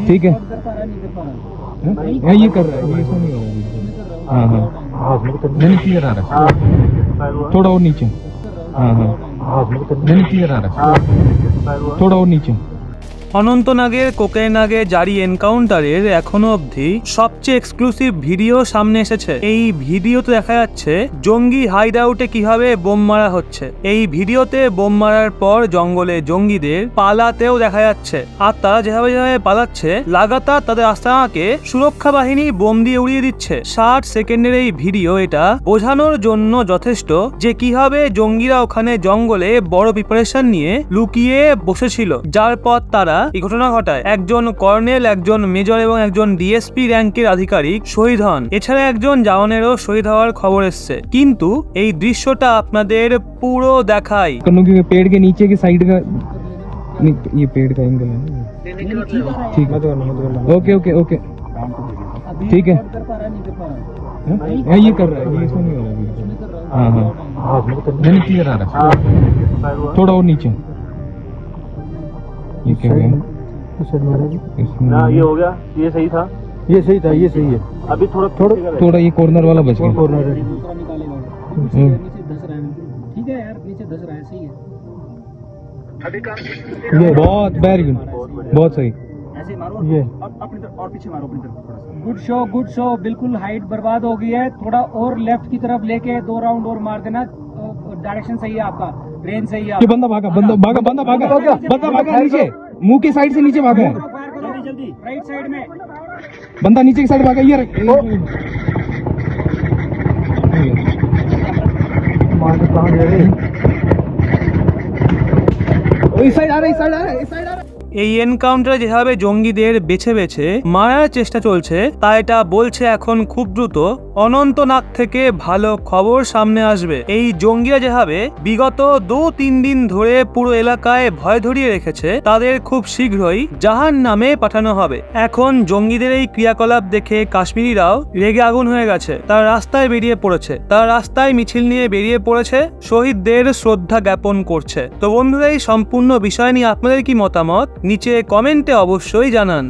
ठीक है, ये कर रहा है, ये इसमें नहीं हो रहा। हाँ हाँ, नहीं क्लियर आ रहा है, थोड़ा और नीचे। हाँ हाँ, नहीं क्लियर आ रहा है, थोड़ा और नीचे। অনন্তনাগের কোকেনাগে জারি এনকাউন্টারের এখনো অবধি সবচেয়ে এক্সক্লুসিভ ভিডিও সামনে এসেছে। এই ভিডিওতে দেখা যাচ্ছে জঙ্গি হাইড আউটে কিভাবে বোম মারা হচ্ছে। এই ভিডিওতে বোম মারার পর জঙ্গলে জঙ্গিদের পালাতেও দেখা যাচ্ছে, আর তারা যেভাবে যেভাবে পালাচ্ছে লাগাতার তাদের আস্তানাকে সুরক্ষা বাহিনী বোম দিয়ে উড়িয়ে দিচ্ছে। 60 সেকেন্ডের এই ভিডিও এটা বোঝানোর জন্য যথেষ্ট যে কিভাবে জঙ্গিরা ওখানে জঙ্গলে বড় প্রিপারেশন নিয়ে লুকিয়ে বসেছিল, যার পর তারা এই ঘটনা ঘটায়। একজন কর্নেল, একজন মেজর এবং একজন ডিএসপি র্যাঙ্কের আধিকারিক শহীদ হন। এছাড়া একজন জওয়ানেরও শহীদ হওয়ার খবর এসছে। কিন্তু এই দৃশ্যটা আপনাদের পুরো দেখাই। पेड़ के नीचे की साइड का ये पेड़ का एंगल है। ठीक है, ओके ओके ओके, ठीक है। ये कर रहा है, ये इसमें नहीं हो रहा। हाँ हाँ, नहीं क्लियर आ रहा है, थोड़ा और नीचे। ये क्या है? ना ये हो गया, ये सही था, ये सही था, ये सही है। अभी थोड़ा ये कॉर्नर वाला बच गया। कॉर्नर निकालेगा, नीचे धस रहा है। ठीक है यार, नीचे धस रहा है, सही है। ये बहुत वेरी गुड, बहुत सही। ऐसे मारो ये अपनी तरफ और पीछे मारो, अपनी तरफ थोड़ा सा। Good show, good show. बिल्कुल हाइट बर्बाद हो गई है, थोड़ा और लेफ्ट की तरफ लेके 2 राउंड और मार देना। डायरेक्शन सही है आपका, रेंज सही है। ये बंदा भागा, बंदा भागा, बंदा भागा, बंदा भागा नीचे, मुंह की साइड से नीचे भागा है। जल्दी जल्दी, राइट साइड में बंदा नीचे की साइड भागा। ये इस साइड आ रहा है, इस साइड आ रहा है, इस साइड आ रहा है। এই এনকাউন্টারে যেভাবে জঙ্গিদের বেছে বেছে মারার চেষ্টা চলছে তা এটা বলছে এখন খুব দ্রুত অনন্তনাগ থেকে ভালো খবর সামনে আসবে। এই জঙ্গিরা যেভাবে বিগত 2-3 দিন ধরে পুরো এলাকায় ভয় ধরিয়ে রেখেছে তাদের খুব শীঘ্রই জাহান্নামে পাঠানো হবে। এখন জঙ্গিদের এই ক্রিয়াকলাপ দেখে কাশ্মীরিরাও রেগে আগুন হয়ে গেছে। তারা রাস্তায় বেরিয়ে পড়েছে, তারা রাস্তায় মিছিল নিয়ে বেরিয়ে পড়েছে, শহীদদের শ্রদ্ধা জ্ঞাপন করছে। তো বন্ধুরা, এই সম্পূর্ণ বিষয় নিয়ে আপনাদের কি মতামত নিচে কমেন্টে অবশ্যই জানান।